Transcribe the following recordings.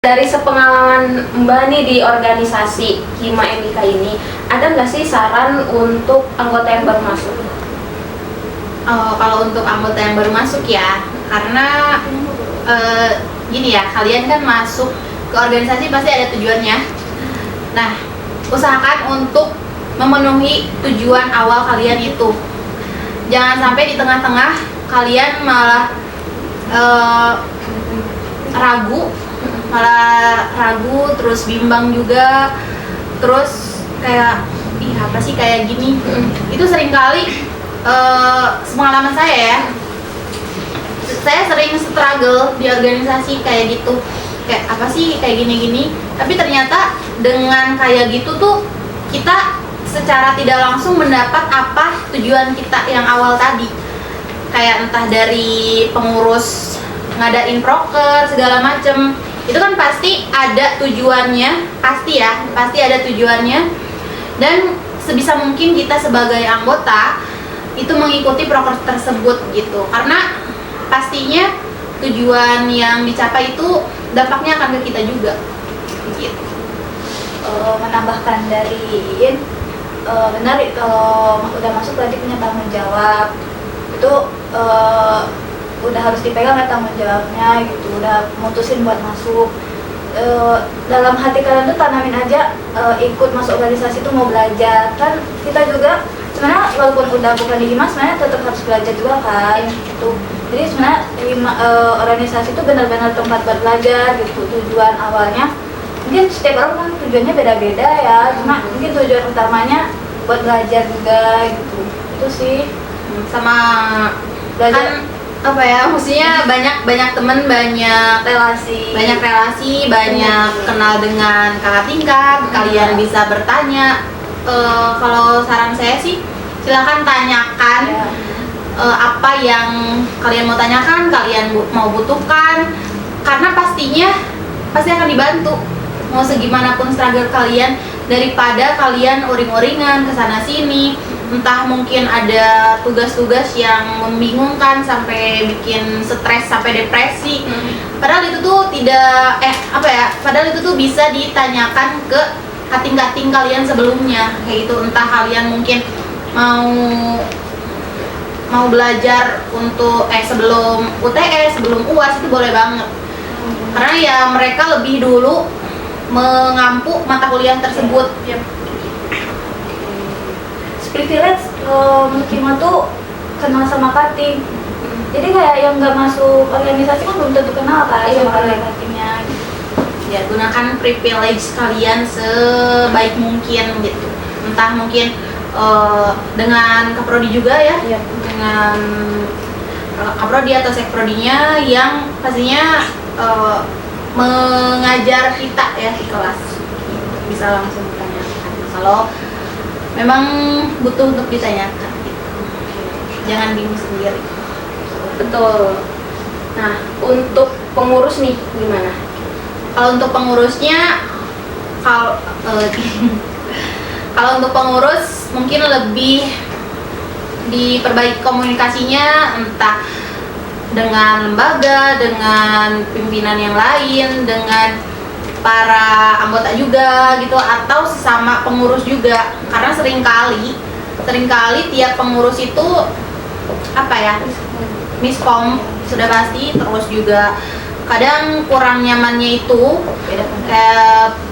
Dari sepengalaman Mbak nih di organisasi Hima MIK ini, ada nggak sih saran untuk anggota yang baru masuk? Kalau untuk anggota yang baru masuk ya, karena gini ya, kalian kan masuk ke organisasi pasti ada tujuannya. Nah, usahakan untuk memenuhi tujuan awal kalian itu. Jangan sampai di tengah-tengah kalian malah ragu, terus bimbang juga, terus kayak apa sih kayak gini. Itu seringkali pengalaman saya ya, saya sering struggle di organisasi kayak gitu, kayak apa sih kayak gini-gini, tapi ternyata dengan kayak gitu tuh kita secara tidak langsung mendapat apa tujuan kita yang awal tadi, kayak entah dari pengurus ngadain proker segala macem. Itu kan pasti ada tujuannya, pasti ada tujuannya, dan sebisa mungkin kita sebagai anggota itu mengikuti proker tersebut gitu, karena pastinya tujuan yang dicapai itu dampaknya akan ke kita juga gitu. Menambahkan dari benar, kalau udah masuk berarti punya tanggung jawab, itu udah harus dipegang ya tanggung jawabnya gitu, udah mutusin buat masuk. Dalam hati kalian tuh tanamin aja, ikut masuk organisasi tuh mau belajar, kan kita juga sebenarnya walaupun udah bukan di Hima sebenarnya tetap harus belajar juga kan gitu. Jadi sebenarnya organisasi itu benar-benar tempat buat belajar gitu. Tujuan awalnya mungkin setiap orang kan tujuannya beda-beda ya, cuma mungkin tujuan utamanya buat belajar juga gitu. Itu sih, Sama belajar kan apa ya, maksudnya banyak temen, banyak relasi, banyak kenal dengan kakak tingkat. Kalian bisa bertanya. Kalau saran saya sih silakan tanyakan apa yang kalian mau tanyakan, kalian mau butuhkan, karena pasti akan dibantu mau segimanapun struggle kalian, daripada kalian uring-uringan kesana sini, entah mungkin ada tugas-tugas yang membingungkan sampai bikin stres sampai depresi. Padahal itu tuh padahal itu tuh bisa ditanyakan ke kating-kating kalian sebelumnya, kayak gitu. Entah kalian mungkin mau belajar untuk sebelum UTS, sebelum UAS, itu boleh banget, karena ya mereka lebih dulu mengampu mata kuliah tersebut. privilege. Hima tuh kenal sama kating, jadi kayak yang nggak masuk organisasi kan belum tentu kenal kan sama katingnya. Ya, gunakan privilege kalian sebaik mungkin gitu. Entah mungkin dengan kaprodi juga ya, dengan kaprodi atau sekprodinya yang pastinya mengajar kita ya di kelas. Bisa langsung ditanyakan kalau memang butuh untuk ditanyakan gitu. Jangan bingung sendiri. Betul. Nah, untuk pengurus nih gimana? Kalau untuk pengurusnya, kalau untuk pengurus mungkin lebih diperbaiki komunikasinya, entah dengan lembaga, dengan pimpinan yang lain, dengan para anggota juga gitu, atau sesama pengurus juga, karena seringkali tiap pengurus itu miskom sudah pasti, terus juga kadang kurang nyamannya itu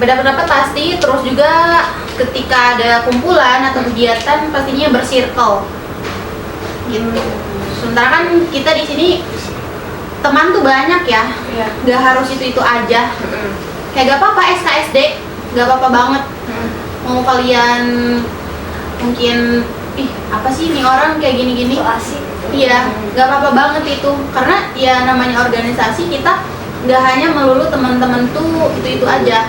beda pendapat pasti, terus juga ketika ada kumpulan atau kegiatan pastinya bersirkel gitu. Sementara kan kita di sini teman tuh banyak ya, nggak harus itu aja. Kayak gak apa-apa SKSD, gak apa-apa banget. Mau kalian mungkin apa sih nih orang kayak gini-gini, iya, gak apa-apa banget itu, karena ya namanya organisasi, kita gak hanya melulu teman-teman tuh itu aja.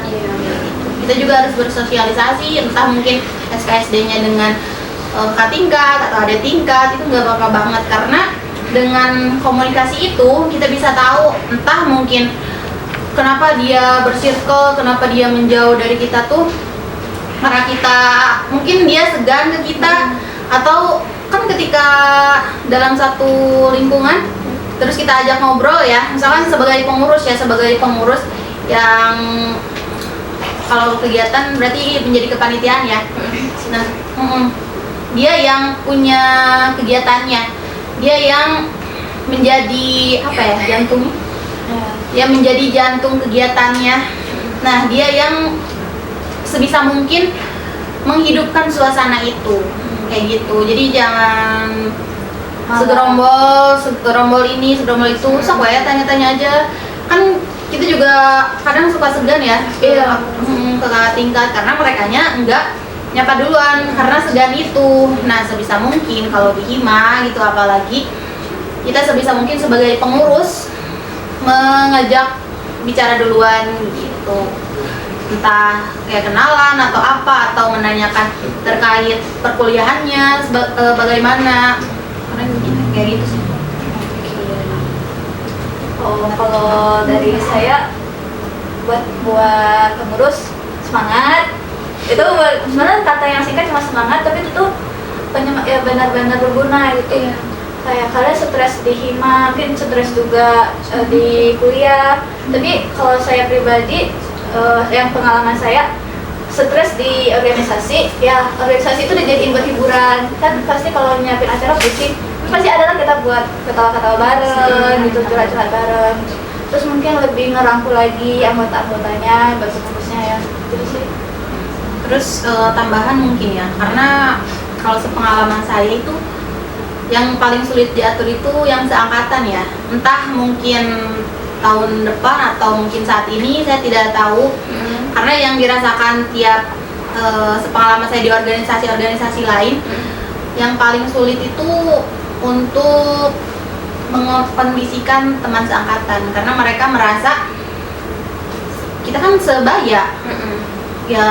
Kita juga harus bersosialisasi, entah mungkin SKSD-nya dengan tingkat atau ada tingkat, itu gak apa-apa banget, karena dengan komunikasi itu kita bisa tahu entah mungkin kenapa dia bersirkel, kenapa dia menjauh dari kita tuh karena kita mungkin dia segan ke kita, atau kan ketika dalam satu lingkungan terus kita ajak ngobrol ya, misalkan sebagai pengurus yang kalau kegiatan berarti menjadi kepanitiaan ya. Nah, dia yang punya kegiatannya, dia yang menjadi apa ya, jantungnya, dia menjadi jantung kegiatannya. Nah, dia yang sebisa mungkin menghidupkan suasana itu, kayak gitu. Jadi jangan segerombol ini, segerombol itu, sok ya tanya-tanya aja. Kan kita juga kadang suka segan ya, Iya. ke kakak tingkat karena merekanya enggak nyapa duluan karena segan itu. Nah, sebisa mungkin kalau di hima gitu, apalagi kita sebisa mungkin sebagai pengurus mengajak bicara duluan gitu, entah kayak kenalan atau apa, atau menanyakan terkait perkuliahannya bagaimana, karena kayak gitu sih. Oh, kalau dari saya buat pengurus semangat. Itu sebenarnya kata yang singkat cuma semangat, tapi itu tuh ya benar-benar berguna gitu. Iya. Kayak kalian stres di hima, mungkin stres juga di kuliah. Tapi kalau saya pribadi, yang pengalaman saya stres di organisasi, ya organisasi itu dijadiin buat hiburan. Kan pasti kalau nyiapin acara pusing, pasti ada lah kita buat ketawa-ketawa bareng gitu, curhat-curhat bareng. Terus mungkin lebih ngerangkul lagi anggota-anggotanya, bagus-bagusnya ya, gitu sih. Terus tambahan mungkin ya, karena kalau sepengalaman saya itu yang paling sulit diatur itu yang seangkatan ya. Entah mungkin tahun depan atau mungkin saat ini, saya tidak tahu. Karena yang dirasakan tiap sepengalaman saya di organisasi-organisasi lain, yang paling sulit itu untuk mengkondisikan teman seangkatan, karena mereka merasa kita kan sebaya, ya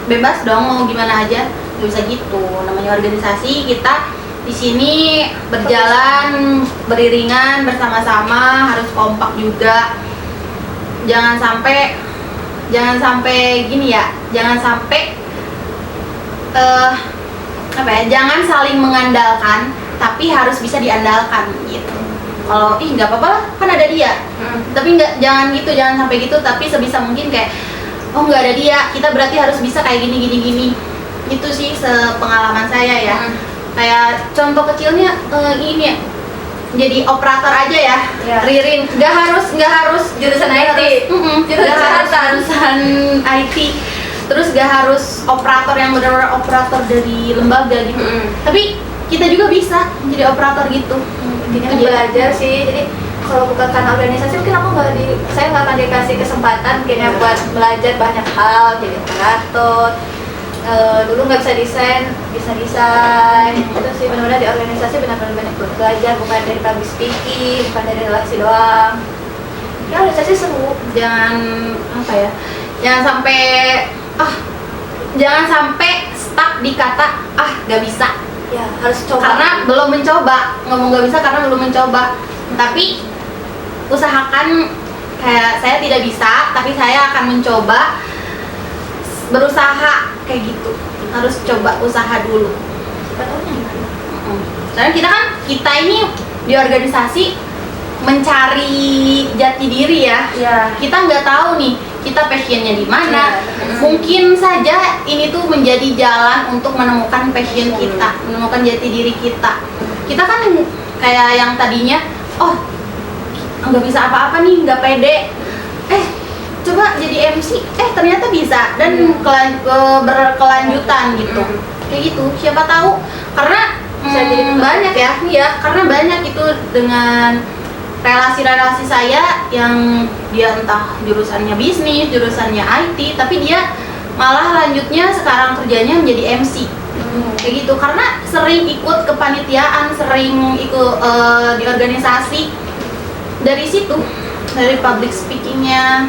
bebas dong mau gimana aja, nggak bisa gitu. Namanya organisasi, kita di sini berjalan beriringan bersama-sama, harus kompak juga. Jangan sampai gini ya, jangan sampai jangan saling mengandalkan, tapi harus bisa diandalkan gitu. Kalau nggak apa-apa lah, kan ada dia. Tapi jangan gitu, jangan sampai gitu. Tapi sebisa mungkin kayak, oh nggak ada dia, kita berarti harus bisa kayak gini. Itu sih sepengalaman saya ya. Kayak contoh kecilnya ini ya, jadi operator aja ya, Ririn. Nggak harus Jurusan IT. jurusan IT. Terus gak harus operator yang benar-benar operator dari lembaga gitu. Tapi kita juga bisa jadi operator gitu. Intinya belajar sih. Jadi kalau bukan karena organisasi, mungkin saya nggak akan dikasih kesempatan kayaknya buat belajar banyak hal, jadi operator. Dulu nggak bisa desain. Itu sih benar-benar di organisasi benar-benar banyak belajar, bukan dari public speaking, bukan dari relasi doang. Ya organisasi seru. Jangan sampai stuck di kata gak bisa. Ya harus coba. Karena belum mencoba. Ngomong gak bisa karena belum mencoba. Tapi usahakan, kayak saya tidak bisa, tapi saya akan mencoba, berusaha kayak gitu. Harus coba usaha dulu. Karena kita ini di organisasi mencari jati diri ya. Kita nggak tahu nih kita passionnya di mana. Mungkin saja ini tuh menjadi jalan untuk menemukan passion kita, menemukan jati diri kita. Kita kan kayak yang tadinya nggak bisa apa-apa nih, nggak pede. Coba jadi MC, ternyata bisa, dan berkelanjutan gitu. Kayak gitu. Siapa tahu, karena banyak ya, karena banyak itu dengan relasi-relasi saya yang dia entah jurusannya bisnis, jurusannya IT, tapi dia malah lanjutnya sekarang kerjanya menjadi MC. Kayak gitu, karena sering ikut kepanitiaan, sering ikut di organisasi. Dari situ, dari public speakingnya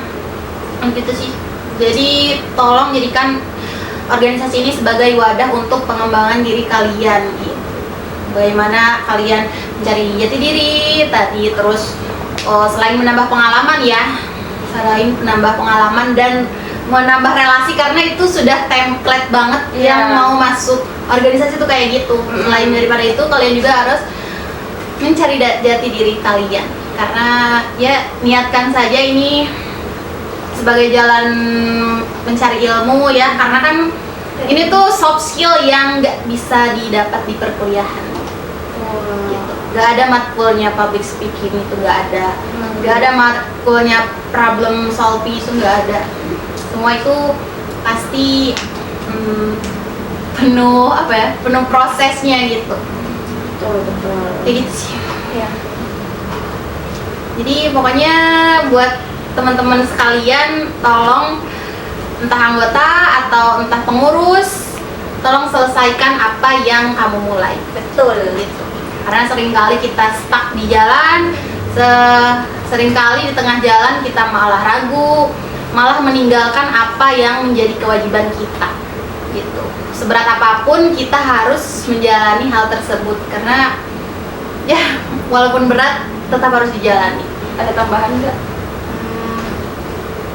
gitu sih. Jadi tolong jadikan organisasi ini sebagai wadah untuk pengembangan diri kalian gitu. Bagaimana kalian mencari jati diri tadi, terus selain menambah pengalaman dan menambah relasi, karena itu sudah template banget yang mau masuk organisasi itu kayak gitu. Selain daripada itu, kalian juga harus mencari jati diri kalian, karena ya niatkan saja ini sebagai jalan mencari ilmu ya, karena kan ini tuh soft skill yang nggak bisa didapat di perkuliahan. Gitu. Nggak ada matkulnya public speaking itu, nggak ada matkulnya problem solving itu, nggak ada. Semua itu pasti penuh prosesnya gitu. Betul. Kayak gitu sih. Ya. Jadi pokoknya buat teman-teman sekalian, tolong entah anggota atau entah pengurus, tolong selesaikan apa yang kamu mulai. Betul. Gitu. Karena seringkali kita stuck di jalan, seringkali di tengah jalan kita malah ragu, malah meninggalkan apa yang menjadi kewajiban kita. Gitu. Seberat apapun kita harus menjalani hal tersebut, karena ya walaupun berat tetap harus dijalani. Ada tambahan nggak?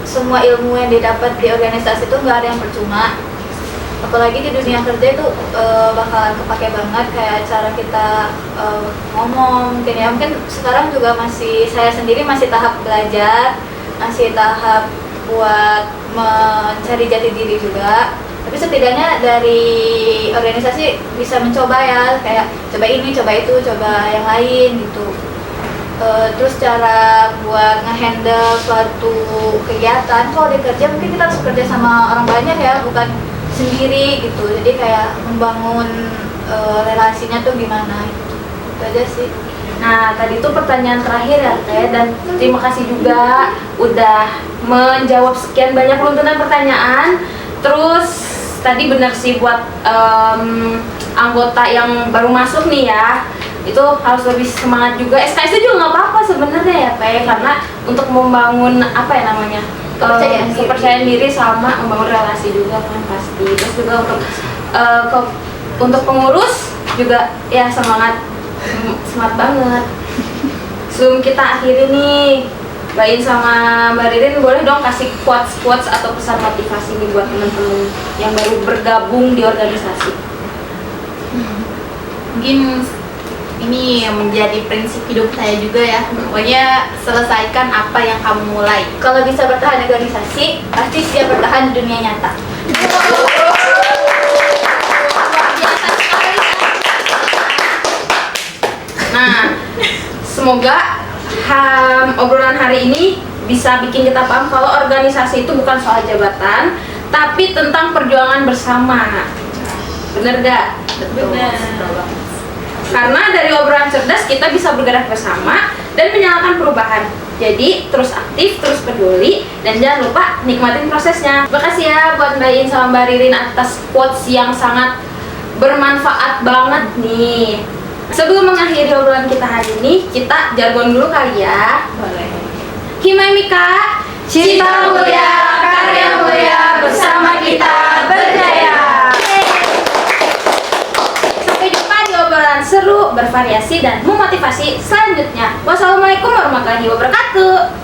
Semua ilmu yang didapat di organisasi itu nggak ada yang percuma, apalagi di dunia kerja itu bakalan kepake banget, kayak cara kita ngomong mungkin ya. Mungkin sekarang juga saya sendiri masih tahap belajar, masih tahap buat mencari jati diri juga, tapi setidaknya dari organisasi bisa mencoba ya, kayak coba ini, coba itu, coba yang lain gitu. Terus cara buat ngehandle suatu kegiatan, kalau di kerja mungkin kita harus kerja sama orang banyak ya, bukan sendiri gitu. Jadi kayak membangun relasinya tuh gimana gitu. Itu aja sih. Nah, tadi tuh pertanyaan terakhir ya Teh, dan terima kasih juga udah menjawab sekian banyak runtunan pertanyaan. Terus tadi benar sih buat anggota yang baru masuk nih ya, itu harus lebih semangat juga. SKS juga nggak apa-apa sebenarnya ya Teh, karena untuk membangun kepercayaan diri sama membangun relasi juga kan pasti. Terus juga untuk pengurus juga ya semangat banget. Sebelum kita akhiri nih, Mbak In sama Mbak Ririn boleh dong kasih quotes atau pesan motivasi nih buat teman-teman yang baru bergabung di organisasi. Mungkin ini menjadi prinsip hidup saya juga ya. Pokoknya selesaikan apa yang kamu mulai. Kalau bisa bertahan di organisasi, pasti siap bertahan di dunia nyata. Nah, semoga obrolan hari ini bisa bikin kita paham kalau organisasi itu bukan soal jabatan, tapi tentang perjuangan bersama. Bener gak? Benar. Karena dari obrolan cerdas kita bisa bergerak bersama dan menyalakan perubahan. Jadi terus aktif, terus peduli, dan jangan lupa nikmatin prosesnya. Makasih ya buat Mbak In sama Mbak Ririn atas quotes yang sangat bermanfaat banget nih. Sebelum mengakhiri obrolan kita hari ini, kita jargon dulu kali ya. Boleh. Hima Mika, Cinta mulia, karya mulia, bersama kita berjaya. Sampai jumpa di obrolan seru, bervariasi, dan memotivasi selanjutnya. Wassalamualaikum warahmatullahi wabarakatuh.